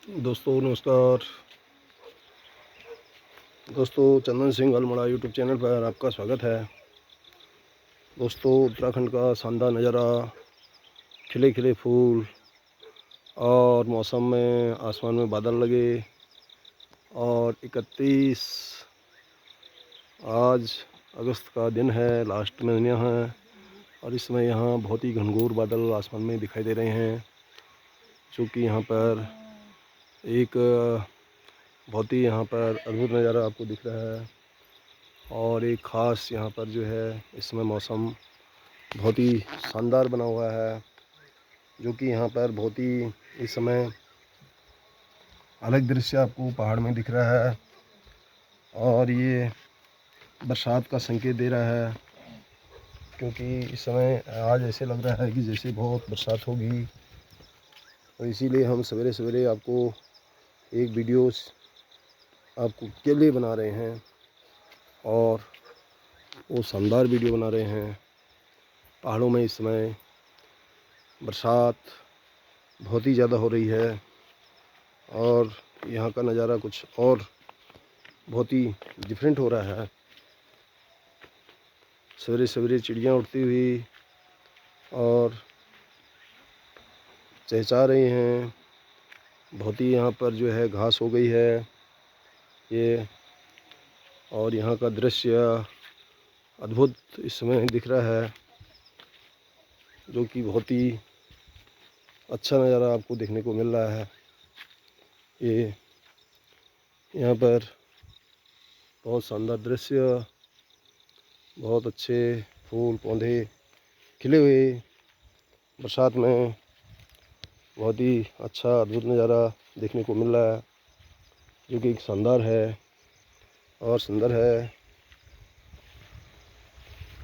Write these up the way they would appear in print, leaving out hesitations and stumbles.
दोस्तों नमस्कार। दोस्तों चंदन सिंह अल्मोड़ा यूट्यूब चैनल पर आपका स्वागत है। दोस्तों उत्तराखंड का शानदार नज़ारा, खिले खिले फूल और मौसम में आसमान में बादल लगे और 31 आज अगस्त का दिन है, लास्ट महीना है और इस समय यहाँ बहुत ही घनघोर बादल आसमान में दिखाई दे रहे हैं, जो कि यहाँ पर एक बहुत ही यहाँ पर अद्भुत नज़ारा आपको दिख रहा है। और एक ख़ास यहाँ पर जो है इस समय मौसम बहुत ही शानदार बना हुआ है, जो कि यहाँ पर बहुत ही इस समय अलग दृश्य आपको पहाड़ में दिख रहा है और ये बरसात का संकेत दे रहा है, क्योंकि इस समय आज ऐसे लग रहा है कि जैसे बहुत बरसात होगी। तो इसीलिए हम सवेरे सवेरे आपको एक वीडियोस आपको के लिए बना रहे हैं और वो शानदार वीडियो बना रहे हैं। पहाड़ों में इस समय बरसात बहुत ही ज़्यादा हो रही है और यहाँ का नज़ारा कुछ और बहुत ही डिफरेंट हो रहा है। सवेरे सवेरे चिड़ियाँ उड़ती हुई और चहचहा रही हैं। बहुत ही यहाँ पर जो है घास हो गई है ये, और यहाँ का दृश्य अद्भुत इस समय दिख रहा है, जो कि बहुत ही अच्छा नज़ारा आपको देखने को मिल रहा है। ये यहाँ पर बहुत शानदार दृश्य, बहुत अच्छे फूल पौधे खिले हुए, बरसात में बहुत ही अच्छा अद्भुत नज़ारा देखने को मिल रहा है, जो कि एक शानदार है और सुंदर है।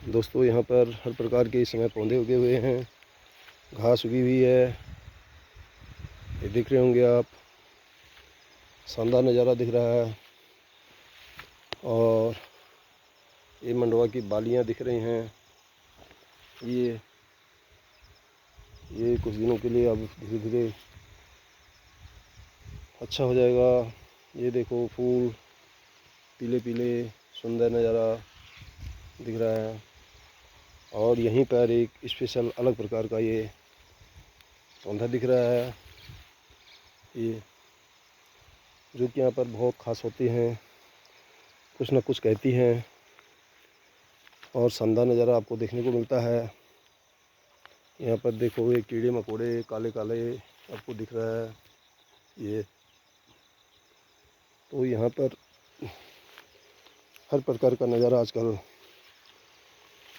दोस्तों यहाँ पर हर प्रकार के इस समय पौधे उगे हुए हैं, घास उगी हुई है, ये देख रहे होंगे आप। शानदार नज़ारा दिख रहा है और ये मंडवा की बालियाँ दिख रही हैं। ये कुछ दिनों के लिए अब धीरे धीरे अच्छा हो जाएगा। ये देखो फूल पीले पीले सुंदर नज़ारा दिख रहा है और यहीं पर एक स्पेशल अलग प्रकार का ये पौधा दिख रहा है, ये जो कि यहाँ पर बहुत ख़ास होती हैं, कुछ न कुछ कहती हैं और शानदार नज़ारा आपको देखने को मिलता है। यहाँ पर देखो ये कीड़े मकोड़े काले काले आपको दिख रहा है ये। तो यहाँ पर हर प्रकार का नज़ारा आजकल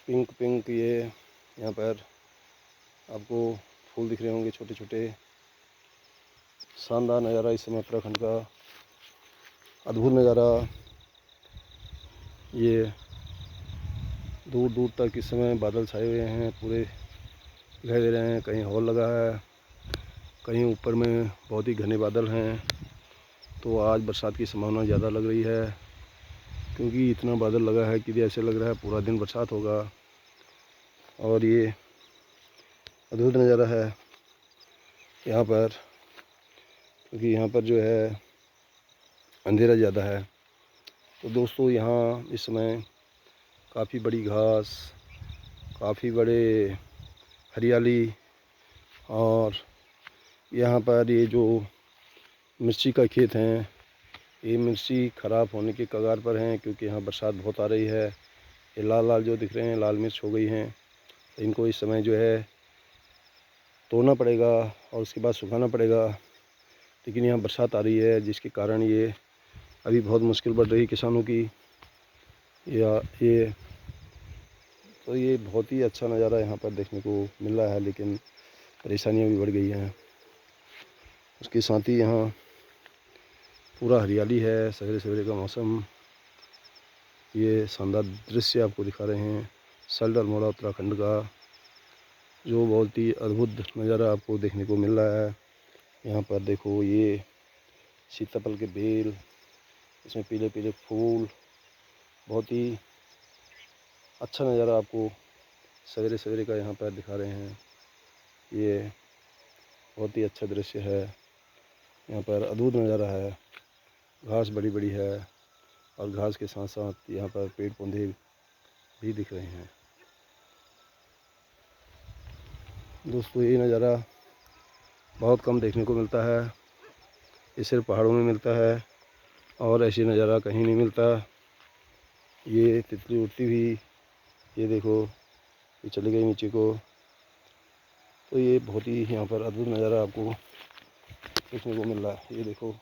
पिंक पिंक, ये यहाँ पर आपको फूल दिख रहे होंगे छोटे छोटे। शानदार नज़ारा इस समय उत्तराखंड का, अद्भुत नज़ारा। ये दूर दूर तक इस समय बादल छाए हुए हैं, पूरे दिखाई दे रहे हैं। कहीं हॉल लगा है, कहीं ऊपर में बहुत ही घने बादल हैं। तो आज बरसात की संभावना ज़्यादा लग रही है, क्योंकि इतना बादल लगा है कि ऐसे लग रहा है पूरा दिन बरसात होगा। और ये अद्भुत नज़ारा है यहाँ पर, क्योंकि यहाँ पर जो है अंधेरा ज़्यादा है। तो दोस्तों यहाँ इस समय काफ़ी बड़ी घास, काफ़ी बड़े हरियाली, और यहाँ पर ये जो मिर्ची का खेत हैं, ये मिर्ची ख़राब होने के कगार पर हैं, क्योंकि यहाँ बरसात बहुत आ रही है। ये लाल लाल जो दिख रहे हैं लाल मिर्च हो गई हैं। इनको इस समय जो है तोड़ना पड़ेगा और उसके बाद सुखाना पड़ेगा, लेकिन यहाँ बरसात आ रही है जिसके कारण ये अभी बहुत मुश्किल बढ़ रही है किसानों की। ये तो ये बहुत ही अच्छा नज़ारा यहाँ पर देखने को मिल रहा है, लेकिन परेशानियाँ भी बढ़ गई हैं। उसके साथ ही यहाँ पूरा हरियाली है, सवेरे सवेरे का मौसम, ये शानदार दृश्य आपको दिखा रहे हैं सल्ट अल्मोड़ा उत्तराखंड का, जो बहुत ही अद्भुत नज़ारा आपको देखने को मिल रहा है। यहाँ पर देखो ये सीताफल के बेल, इसमें पीले पीले फूल, बहुत ही अच्छा नज़ारा आपको सवेरे सवेरे का यहाँ पर दिखा रहे हैं। ये बहुत ही अच्छा दृश्य है। यहाँ पर अद्भुत नज़ारा है। घास बड़ी बड़ी है और घास के साथ साथ यहाँ पर पेड़ पौधे भी दिख रहे हैं। दोस्तों ये नज़ारा बहुत कम देखने को मिलता है, ये सिर्फ पहाड़ों में मिलता है और ऐसी नज़ारा कहीं नहीं मिलता। ये तितली उड़ती हुई, ये देखो ये चली गई नीचे को। तो ये बहुत ही यहाँ पर अद्भुत नज़ारा आपको देखने को मिल रहा है। ये देखो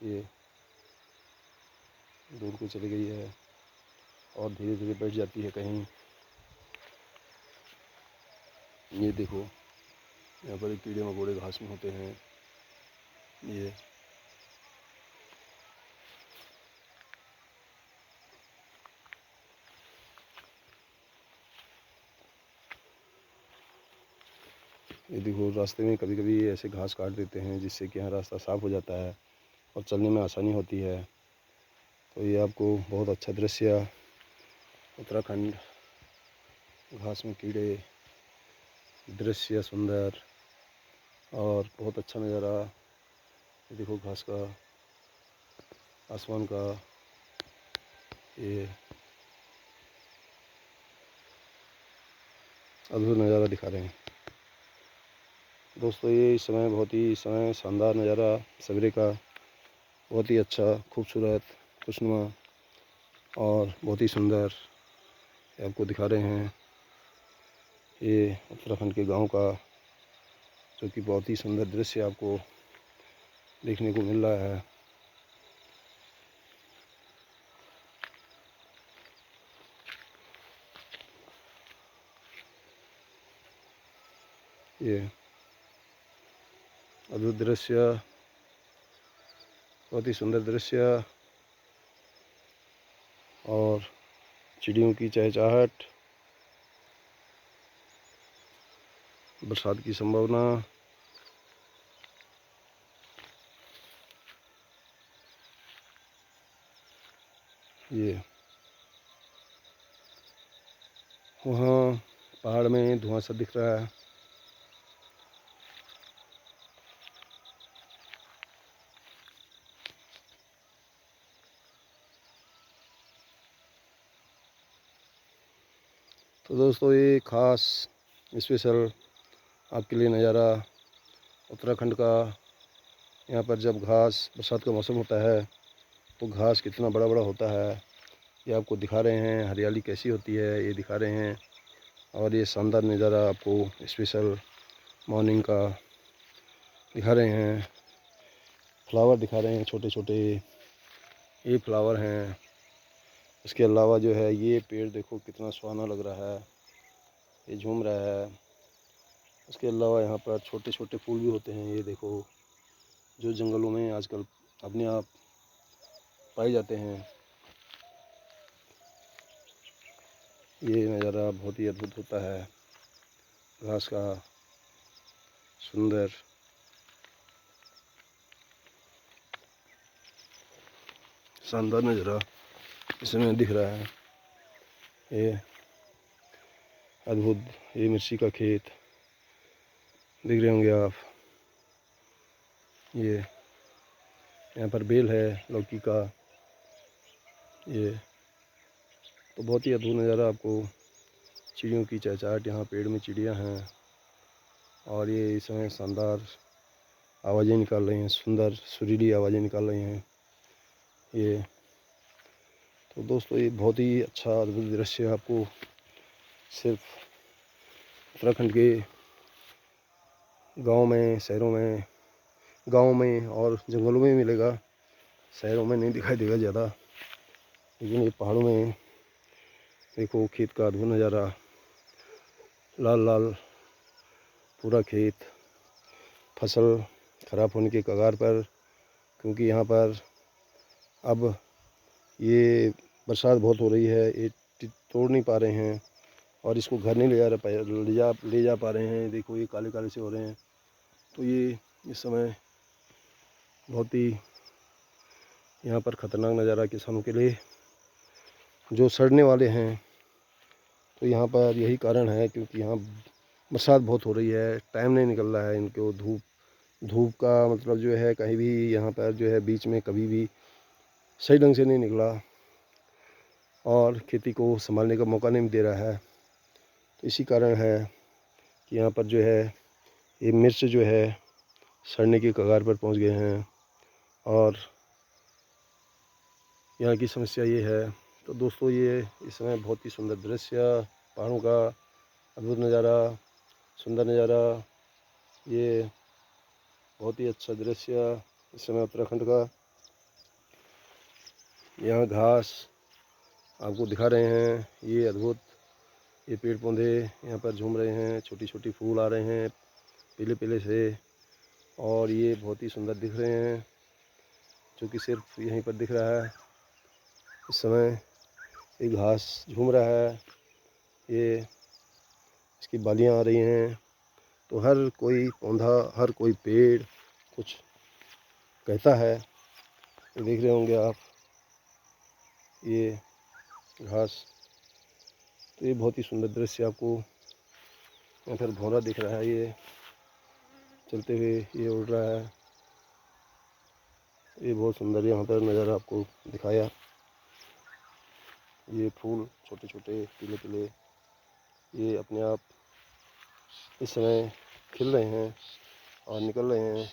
ये दूर को चली गई है और धीरे धीरे बैठ जाती है कहीं। ये देखो यहाँ पर कीड़े मकोड़े घास में होते हैं। ये देखो रास्ते में कभी कभी ऐसे घास काट देते हैं जिससे कि यहाँ रास्ता साफ़ हो जाता है और चलने में आसानी होती है। तो ये आपको बहुत अच्छा दृश्य उत्तराखंड, घास में कीड़े, दृश्य सुंदर और बहुत अच्छा नज़ारा। ये देखो घास का, आसमान का, ये अद्भुत नज़ारा दिखा रहे हैं। दोस्तों ये इस समय शानदार नज़ारा सवेरे का, बहुत ही अच्छा, खूबसूरत, खुशनुमा और बहुत ही सुंदर आपको दिखा रहे हैं। ये उत्तराखंड के गांव का, जो कि बहुत ही सुंदर दृश्य आपको देखने को मिल रहा है। ये अद्भुत दृश्य, बहुत ही सुंदर दृश्य और चिड़ियों की चहचहाहट, बरसात की संभावना। ये वहाँ पहाड़ में धुआं सा दिख रहा है। तो दोस्तों ये ख़ास स्पेशल आपके लिए नज़ारा उत्तराखंड का। यहाँ पर जब घास, बरसात का मौसम होता है तो घास कितना बड़ा बड़ा होता है, ये आपको दिखा रहे हैं। हरियाली कैसी होती है ये दिखा रहे हैं। और ये शानदार नज़ारा आपको स्पेशल मॉर्निंग का दिखा रहे हैं। फ्लावर दिखा रहे हैं, छोटे छोटे ये फ्लावर हैं। इसके अलावा जो है ये पेड़ देखो कितना सुहाना लग रहा है, ये झूम रहा है। इसके अलावा यहाँ पर छोटे छोटे फूल भी होते हैं, ये देखो, जो जंगलों में आजकल अपने आप पाए जाते हैं। ये नज़ारा बहुत ही अद्भुत होता है, घास का सुंदर शानदार नज़ारा इसमें दिख रहा है। ये अद्भुत, ये मिर्ची का खेत दिख रहे होंगे आप। ये यहाँ पर बेल है लौकी का। ये तो बहुत ही अद्भुत नज़ारा आपको, चिड़ियों की चहचहाहट, यहाँ पेड़ में चिड़ियाँ हैं और ये इस समय शानदार आवाज़ें निकाल रही हैं, सुंदर सुरीली आवाज़ें निकाल रही हैं। ये तो दोस्तों ये बहुत ही अच्छा अद्भुत दृश्य आपको सिर्फ उत्तराखंड के गांव में, शहरों में, गांव में और जंगलों में मिलेगा। शहरों में नहीं दिखाई देगा ज़्यादा, लेकिन ये पहाड़ों में देखो खेत का अद्भुत नज़ारा, लाल लाल पूरा खेत, फसल खराब होने के कगार पर, क्योंकि यहाँ पर अब ये बरसात बहुत हो रही है, ये तोड़ नहीं पा रहे हैं और इसको घर नहीं ले जा पा रहे हैं। देखो ये काले काले से हो रहे हैं। तो ये इस समय बहुत ही यहाँ पर ख़तरनाक नज़ारा किसानों के लिए, जो सड़ने वाले हैं। तो यहाँ पर यही कारण है क्योंकि यहाँ बरसात बहुत हो रही है, टाइम नहीं निकल रहा है इनको। धूप धूप का मतलब जो है कहीं भी यहाँ पर जो है बीच में कभी भी सही ढंग से नहीं निकला और खेती को संभालने का मौका नहीं दे रहा है। तो इसी कारण है कि यहाँ पर जो है ये मिर्च जो है सड़ने की कगार पर पहुँच गए हैं और यहाँ की समस्या ये है। तो दोस्तों ये इस समय बहुत ही सुंदर दृश्य, पहाड़ों का अद्भुत नज़ारा, सुंदर नज़ारा, ये बहुत ही अच्छा दृश्य इस समय उत्तराखंड का। यहाँ घास आपको दिखा रहे हैं, ये अद्भुत, ये पेड़ पौधे यहाँ पर झूम रहे हैं, छोटी छोटी फूल आ रहे हैं पीले पीले से और ये बहुत ही सुंदर दिख रहे हैं, जो कि सिर्फ यहीं पर दिख रहा है। इस समय ये घास झूम रहा है, ये इसकी बालियाँ आ रही हैं। तो हर कोई पौधा, हर कोई पेड़ कुछ कहता है। ये देख रहे होंगे आप, ये घास। तो ये बहुत ही सुंदर दृश्य आपको यहाँ पर भौरा दिख रहा है, ये चलते हुए ये उड़ रहा है। ये बहुत सुंदर यहाँ पर नज़ारा आपको दिखाया। ये फूल छोटे छोटे पीले पीले ये अपने आप इस समय खिल रहे हैं और निकल रहे हैं।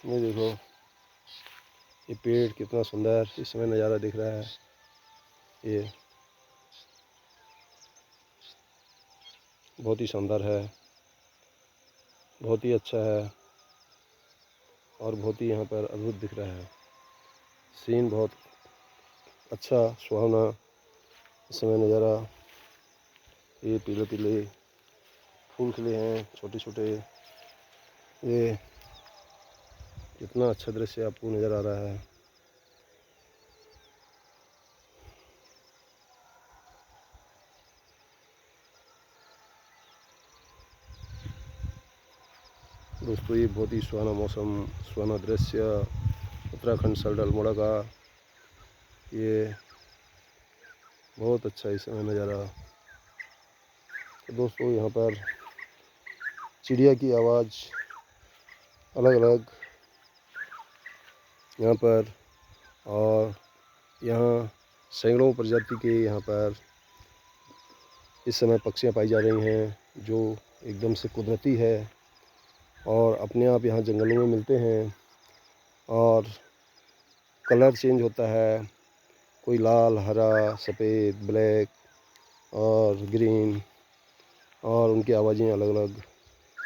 ये देखो, ये पेड़ कितना सुंदर इस समय नज़ारा दिख रहा है। ये बहुत ही शानदार है, बहुत ही अच्छा है और बहुत ही यहाँ पर अद्भुत दिख रहा है। सीन बहुत अच्छा सुहावना इस समय नज़ारा। ये पीले पीले फूल खिले हैं छोटे छोटे। ये कितना अच्छा दृश्य आपको नज़र आ रहा है। दोस्तों ये बहुत ही सुहाना मौसम, सुहाना दृश्य उत्तराखंड सल्ट अल्मोड़ा का। ये बहुत अच्छा इस समय नज़ारा। तो दोस्तों यहाँ पर चिड़िया की आवाज़ अलग अलग यहाँ पर, और यहाँ सैकड़ों प्रजाति के यहाँ पर इस समय पक्षियाँ पाई जा रही हैं, जो एकदम से कुदरती है और अपने आप यहाँ जंगलों में मिलते हैं और कलर चेंज होता है, कोई लाल, हरा, सफ़ेद, ब्लैक और ग्रीन, और उनकी आवाज़ें अलग अलग।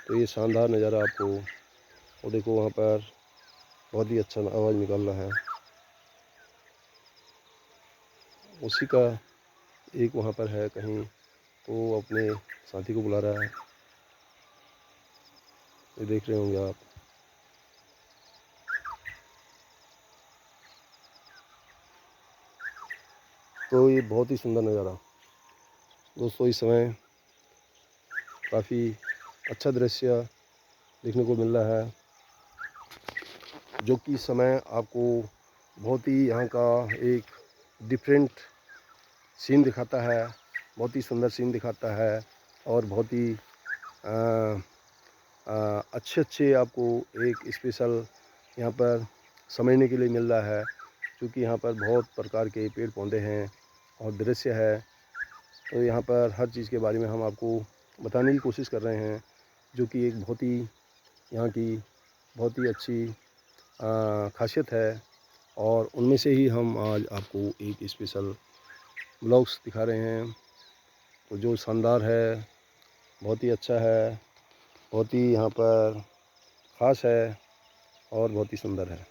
तो ये शानदार नज़ारा आपको, वो देखो वहाँ पर बहुत ही अच्छा आवाज़ निकल रहा है। उसी का एक वहाँ पर है कहीं, तो अपने साथी को बुला रहा है। ये देख रहे होंगे आप। तो ये बहुत ही सुंदर नज़ारा दोस्तों, इस समय काफ़ी अच्छा दृश्य देखने को मिल रहा है, जो कि इस समय आपको बहुत ही यहाँ का एक डिफरेंट सीन दिखाता है, बहुत ही सुंदर सीन दिखाता है और बहुत ही अच्छे अच्छे आपको एक स्पेशल यहाँ पर समझने के लिए मिल रहा है, क्योंकि यहाँ पर बहुत प्रकार के पेड़ पौधे हैं और दृश्य है। तो यहाँ पर हर चीज़ के बारे में हम आपको बताने की कोशिश कर रहे हैं, जो कि एक बहुत ही यहाँ की बहुत ही अच्छी खासियत है। और उनमें से ही हम आज आपको एक स्पेशल ब्लॉग्स दिखा रहे हैं, तो जो शानदार है, बहुत ही अच्छा है, बहुत ही यहाँ पर ख़ास है और बहुत ही सुंदर है।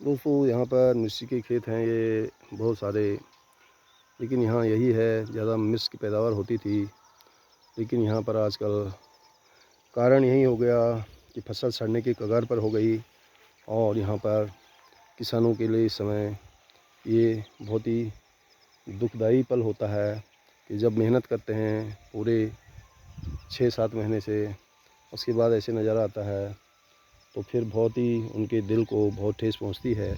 दोस्तों यहाँ पर मिर्ची के खेत हैं ये बहुत सारे, लेकिन यहाँ यही है, ज़्यादा मिर्च की पैदावार होती थी, लेकिन यहाँ पर आजकल कारण यही हो गया कि फसल सड़ने की कगार पर हो गई। और यहाँ पर किसानों के लिए इस समय ये बहुत ही दुखदाई पल होता है कि जब मेहनत करते हैं पूरे 6-7 महीने से, उसके बाद ऐसे नज़ारा आता है तो फिर बहुत ही उनके दिल को बहुत ठेस पहुंचती है।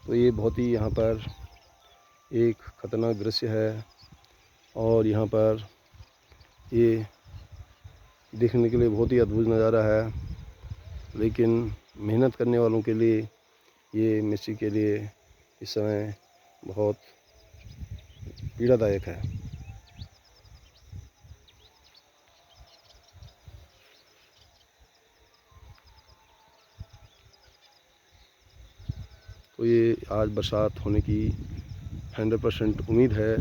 तो ये बहुत ही यहाँ पर एक ख़तरनाक दृश्य है और यहाँ पर ये देखने के लिए बहुत ही अद्भुत नज़ारा है, लेकिन मेहनत करने वालों के लिए ये मिर्ची के लिए इस समय बहुत पीड़ादायक है। तो ये आज बरसात होने की 100% उम्मीद है।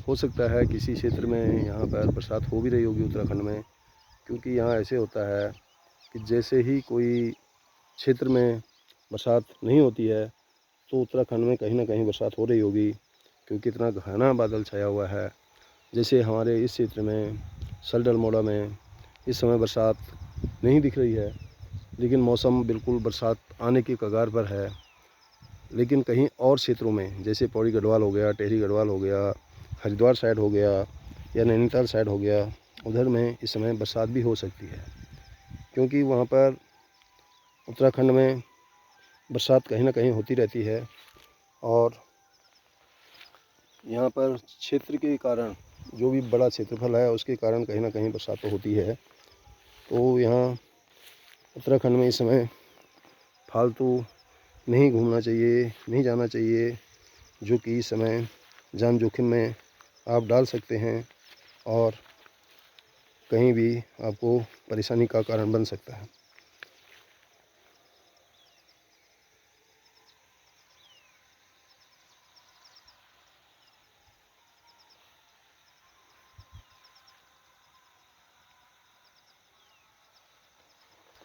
हो सकता है किसी क्षेत्र में यहाँ पर बरसात हो भी रही होगी उत्तराखंड में, क्योंकि यहाँ ऐसे होता है कि जैसे ही कोई क्षेत्र में बरसात नहीं होती है तो उत्तराखंड में कहीं ना कहीं बरसात हो रही होगी, क्योंकि इतना घना बादल छाया हुआ है। जैसे हमारे इस क्षेत्र में सलडल मोड़ा में इस समय बरसात नहीं दिख रही है, लेकिन मौसम बिल्कुल बरसात आने की कगार पर है। लेकिन कहीं और क्षेत्रों में जैसे पौड़ी गढ़वाल हो गया, टेहरी गढ़वाल हो गया, हरिद्वार साइड हो गया या नैनीताल साइड हो गया, उधर में इस समय बरसात भी हो सकती है, क्योंकि वहाँ पर उत्तराखंड में बरसात कहीं ना कहीं होती रहती है। और यहाँ पर क्षेत्र के कारण, जो भी बड़ा क्षेत्रफल है उसके कारण कहीं ना कहीं बरसात तो होती है। तो यहाँ उत्तराखंड में इस समय फालतू नहीं घूमना चाहिए, नहीं जाना चाहिए, जो कि इस समय जान जोखिम में आप डाल सकते हैं और कहीं भी आपको परेशानी का कारण बन सकता है।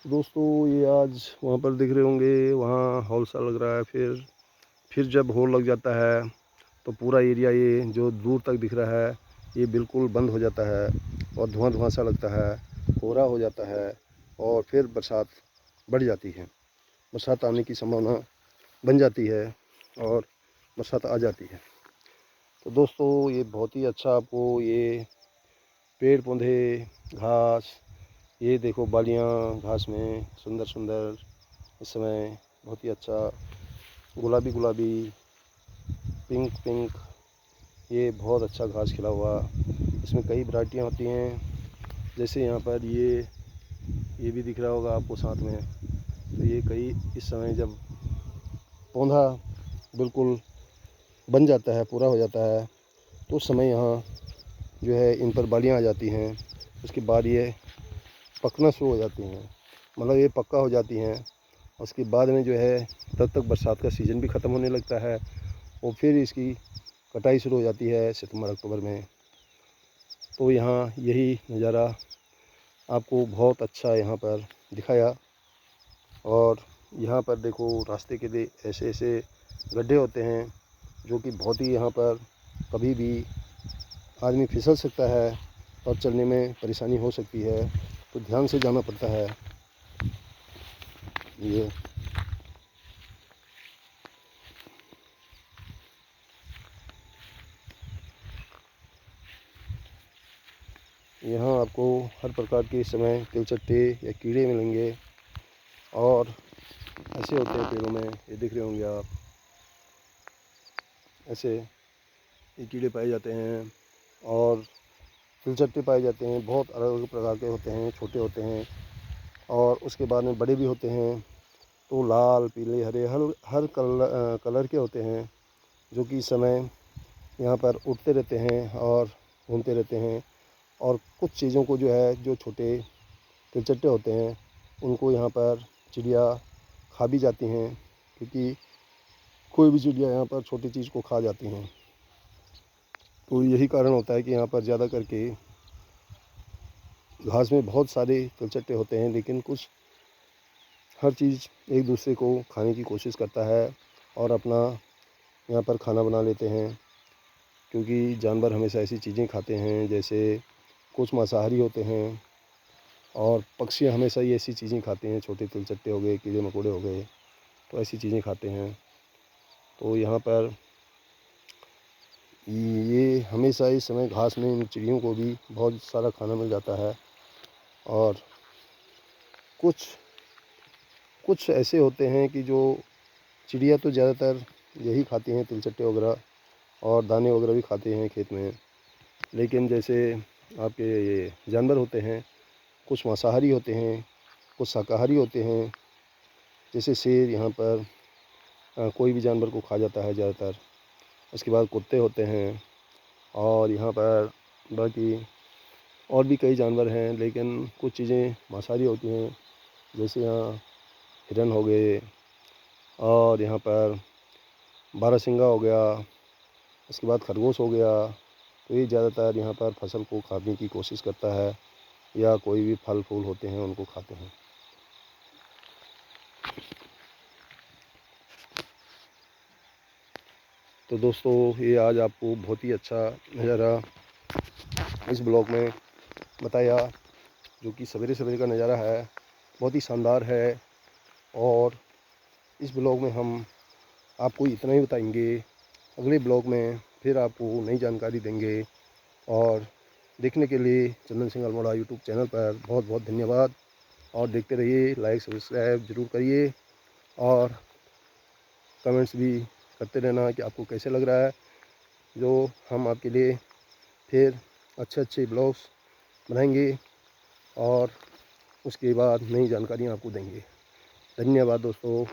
दोस्तों, ये आज वहाँ पर दिख रहे होंगे, वहाँ हॉल सा लग रहा है। फिर जब हॉल लग जाता है तो पूरा एरिया ये जो दूर तक दिख रहा है ये बिल्कुल बंद हो जाता है और धुआं धुआं सा लगता है, कोहरा हो जाता है और फिर बरसात बढ़ जाती है। बरसात आने की संभावना बन जाती है और बरसात आ जाती है। तो दोस्तों, ये बहुत ही अच्छा आपको ये पेड़ पौधे, घास, ये देखो बालियाँ घास में सुंदर सुंदर इस समय बहुत ही अच्छा गुलाबी गुलाबी, पिंक पिंक, ये बहुत अच्छा घास खिला हुआ। इसमें कई वैरायटियाँ होती हैं। जैसे यहाँ पर ये भी दिख रहा होगा आपको साथ में। तो ये कई इस समय जब पौधा बिल्कुल बन जाता है, पूरा हो जाता है, तो उस समय यहाँ जो है इन पर बालियाँ आ जाती हैं। उसके बाद ये पकना शुरू हो जाती हैं, मतलब ये पक्का हो जाती हैं। उसके बाद में जो है तब तक बरसात का सीज़न भी ख़त्म होने लगता है और फिर इसकी कटाई शुरू हो जाती है सितंबर अक्टूबर में। तो यहाँ यही नज़ारा आपको बहुत अच्छा यहाँ पर दिखाया। और यहाँ पर देखो रास्ते के लिए ऐसे ऐसे गड्ढे होते हैं, जो कि बहुत ही यहाँ पर कभी भी आदमी फिसल सकता है और चलने में परेशानी हो सकती है, तो ध्यान से जाना पड़ता है। ये यहाँ आपको हर प्रकार के इस समय तिलचट्टे या कीड़े मिलेंगे और ऐसे होते हैं पेड़ों में, ये दिख रहे होंगे आप, ऐसे ये कीड़े पाए जाते हैं और तिलचट्टे पाए जाते हैं। बहुत अलग अलग प्रकार के होते हैं, छोटे होते हैं और उसके बाद में बड़े भी होते हैं। तो लाल, पीले, हरे हर कलर के होते हैं, जो कि इस समय यहाँ पर उड़ते रहते हैं और घूमते रहते हैं। और कुछ चीज़ों को जो है, जो छोटे तिलचट्टे होते हैं, उनको यहाँ पर चिड़िया खा भी जाती हैं, क्योंकि कोई भी चिड़िया यहाँ पर छोटी चीज़ को खा जाती हैं। तो यही कारण होता है कि यहाँ पर ज़्यादा करके घास में बहुत सारे तिलचट्टे होते हैं, लेकिन कुछ हर चीज़ एक दूसरे को खाने की कोशिश करता है और अपना यहाँ पर खाना बना लेते हैं, क्योंकि जानवर हमेशा ऐसी चीज़ें खाते हैं। जैसे कुछ मांसाहारी होते हैं और पक्षी हमेशा ही ऐसी चीज़ें खाते हैं, छोटे तिलचट्टे हो गए, कीड़े मकोड़े हो गए, तो ऐसी चीज़ें खाते हैं। तो यहाँ पर ये हमेशा इस समय घास में इन चिड़ियों को भी बहुत सारा खाना मिल जाता है। और कुछ कुछ ऐसे होते हैं कि जो चिड़िया तो ज़्यादातर यही खाती हैं, तिलचट्टे वगैरह और दाने वगैरह भी खाते हैं खेत में। लेकिन जैसे आपके ये जानवर होते हैं, कुछ मांसाहारी होते हैं, कुछ शाकाहारी होते हैं। जैसे शेर यहाँ पर कोई भी जानवर को खा जाता है ज़्यादातर। उसके बाद कुत्ते होते हैं और यहाँ पर बाकी और भी कई जानवर हैं, लेकिन कुछ चीज़ें मांसाहारी होती हैं। जैसे यहाँ हिरन हो गए और यहाँ पर बारहसिंगा हो गया, उसके बाद खरगोश हो गया। तो ये ज़्यादातर यहाँ पर फसल को खाने की कोशिश करता है या कोई भी फल फूल होते हैं उनको खाते हैं। तो दोस्तों, ये आज आपको बहुत ही अच्छा नज़ारा इस ब्लॉग में बताया, जो कि सवेरे सवेरे का नज़ारा है, बहुत ही शानदार है। और इस ब्लॉग में हम आपको इतना ही बताएंगे। अगले ब्लॉग में फिर आपको नई जानकारी देंगे। और देखने के लिए चंदन सिंह अल्मोड़ा यूट्यूब चैनल पर बहुत बहुत धन्यवाद। और देखते रहिए, लाइक सब्सक्राइब ज़रूर करिए और कमेंट्स भी करते रहना कि आपको कैसे लग रहा है। जो हम आपके लिए फिर अच्छे अच्छे ब्लॉग्स बनाएंगे और उसके बाद नई जानकारियाँ आपको देंगे। धन्यवाद दोस्तों।